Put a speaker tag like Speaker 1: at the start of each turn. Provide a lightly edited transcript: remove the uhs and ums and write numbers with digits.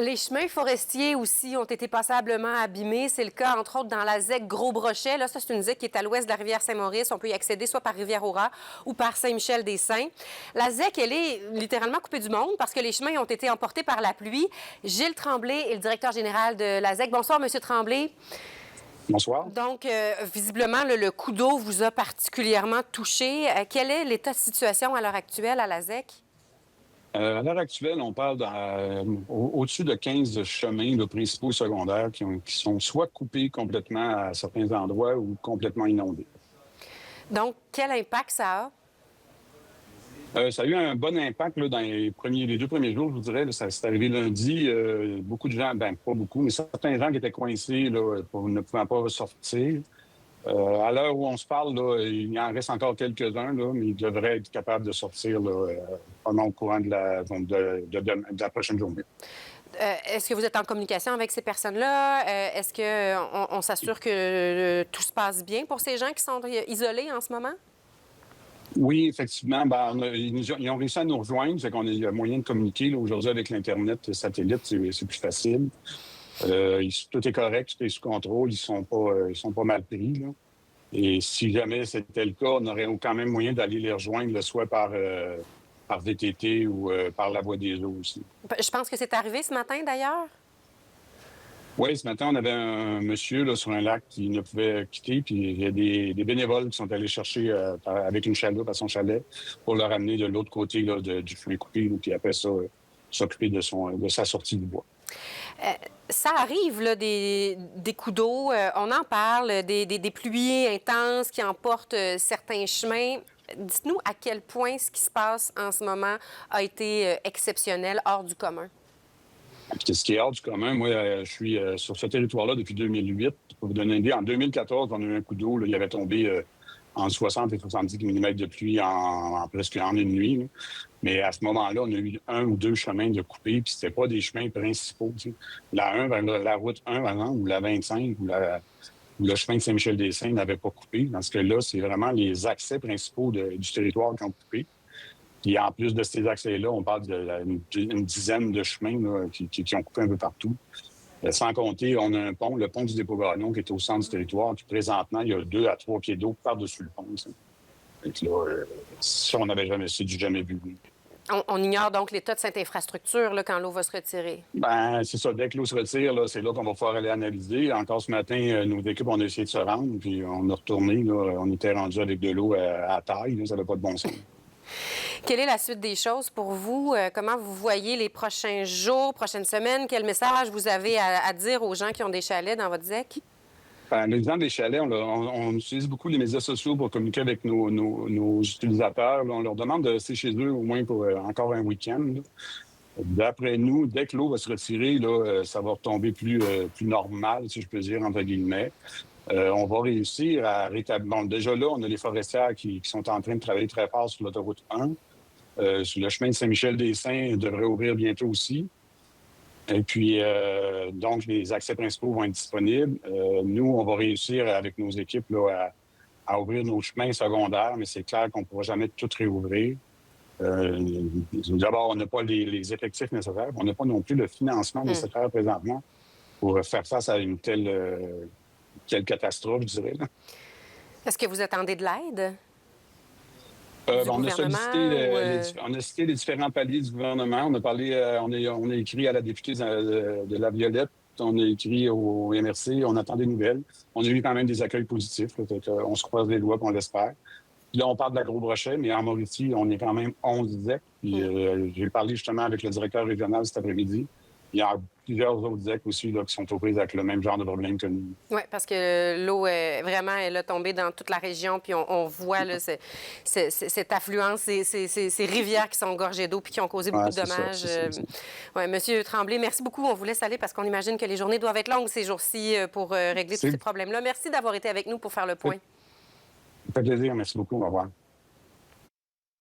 Speaker 1: Les chemins forestiers aussi ont été passablement abîmés. C'est le cas, entre autres, dans la ZEC Gros-Brochet. Là, ça, c'est une ZEC qui est à l'ouest de la rivière Saint-Maurice. On peut y accéder soit par Rivière-au-Rat ou par Saint-Michel-des-Saints. La ZEC, elle est littéralement coupée du monde parce que les chemins ont été emportés par la pluie. Gilles Tremblay est le directeur général de la ZEC. Bonsoir, Monsieur Tremblay.
Speaker 2: Bonsoir.
Speaker 1: Donc, visiblement, le coup d'eau vous a particulièrement touché. Quel est l'état de situation à l'heure actuelle à la ZEC?
Speaker 2: À l'heure actuelle, on parle au-dessus de 15 chemins là, principaux et secondaires qui sont soit coupés complètement à certains endroits ou complètement inondés.
Speaker 1: Donc, quel impact ça a?
Speaker 2: Ça a eu un bon impact là, dans les 2 premiers jours, je vous dirais. Là, ça s'est arrivé lundi. Beaucoup de gens, ben pas beaucoup, mais certains gens qui étaient coincés là, ne pouvant pas sortir. À l'heure où on se parle, là, il y en reste encore quelques-uns, là, mais ils devraient être capables de sortir là, pendant au courant de la prochaine journée.
Speaker 1: Est-ce que vous êtes en communication avec ces personnes-là? Est-ce qu'on s'assure que tout se passe bien pour ces gens qui sont isolés en ce moment?
Speaker 2: Oui, effectivement. Ben, ils ont réussi à nous rejoindre. C'est qu'on a, il y a moyen de communiquer. Là, aujourd'hui, avec l'Internet satellite, c'est plus facile. Tout est correct, tout est sous contrôle. Ils sont pas mal pris. Là. Et si jamais c'était le cas, on aurait quand même moyen d'aller les rejoindre, là, soit par VTT ou par la voie des eaux aussi.
Speaker 1: Je pense que c'est arrivé ce matin, d'ailleurs.
Speaker 2: Oui, ce matin, on avait un monsieur là, sur un lac qui ne pouvait quitter, puis il y a des bénévoles qui sont allés chercher avec une chaloupe à son chalet pour le ramener de l'autre côté là, du chemin coupé, là, puis après ça, s'occuper de sa sortie du bois.
Speaker 1: Ça arrive, là, des coups d'eau. On en parle, des pluies intenses qui emportent certains chemins. Dites-nous à quel point ce qui se passe en ce moment a été exceptionnel, hors du commun.
Speaker 2: Puis, ce qui est hors du commun, moi, je suis sur ce territoire-là depuis 2008. Pour vous donner une idée, en 2014, on a eu un coup d'eau. Là, il avait tombé entre 60 et 70 mm de pluie presque en une nuit. Là. Mais à ce moment-là, on a eu 1 ou 2 chemins de coupés, puis c'était pas des chemins principaux. Tu sais. La route 1, par exemple, ou la 25, ou le chemin de Saint-Michel-des-Saints n'avait pas coupé. Dans ce cas-là, c'est vraiment les accès principaux du territoire qui ont coupé. Puis en plus de ces accès-là, on parle d'une dizaine de chemins là, qui ont coupé un peu partout. Sans compter, on a un pont, le pont du Dépôt-Gagnon, qui est au centre du territoire. Puis présentement, il y a 2 à 3 pieds d'eau par-dessus le pont. Donc là, ça, on n'avait c'est du jamais vu.
Speaker 1: On ignore donc l'état de cette infrastructure là, quand l'eau va se retirer.
Speaker 2: Ben, c'est ça. Dès que l'eau se retire, là, c'est là qu'on va pouvoir aller analyser. Encore ce matin, nos équipes, on a essayé de se rendre, puis on a retourné. Là, on était rendu avec de l'eau à taille. Là, ça n'avait pas de bon sens.
Speaker 1: Quelle est la suite des choses pour vous? Comment vous voyez les prochains jours, prochaines semaines? Quel message vous avez à dire aux gens qui ont des chalets dans votre ZEC?
Speaker 2: Ben, l'exemple des chalets, on utilise beaucoup les médias sociaux pour communiquer avec nos utilisateurs. Là, on leur demande de rester chez eux au moins pour encore un week-end. Là. D'après nous, dès que l'eau va se retirer, là, ça va retomber plus normal, si je peux dire, entre guillemets. On va réussir à rétablir. Bon, déjà là, on a les forestières qui sont en train de travailler très fort sur l'autoroute 1. Sur le chemin de Saint-Michel-des-Saints devrait ouvrir bientôt aussi. Et puis, donc, les accès principaux vont être disponibles. Nous, on va réussir avec nos équipes là, à ouvrir nos chemins secondaires, mais c'est clair qu'on ne pourra jamais tout réouvrir. D'abord, on n'a pas les effectifs nécessaires. On n'a pas non plus le financement nécessaire présentement pour faire face à une telle catastrophe, je dirais. Là.
Speaker 1: Est-ce que vous attendez de l'aide?
Speaker 2: On a cité les différents paliers du gouvernement. On a parlé, on a écrit à la députée de La Violette, on a écrit au MRC, on attend des nouvelles. On a eu quand même des accueils positifs. Là, on se croise les doigts, on l'espère. Puis là, on parle de la Gros-Brochet, mais en Mauricie, on est quand même 11 ZEC. Puis j'ai parlé justement avec le directeur régional cet après-midi. Il y a plusieurs autres ZEC aussi là, qui sont aux prises avec le même genre de problème que nous.
Speaker 1: Oui, parce que l'eau, vraiment, elle a tombé dans toute la région, puis on voit là, cette affluence, ces rivières qui sont gorgées d'eau puis qui ont causé beaucoup de dommages. Oui, Monsieur Tremblay, merci beaucoup. On vous laisse aller parce qu'on imagine que les journées doivent être longues ces jours-ci pour régler tous ces problèmes-là. Merci d'avoir été avec nous pour faire le point.
Speaker 2: Ça fait plaisir. Merci beaucoup. Au revoir.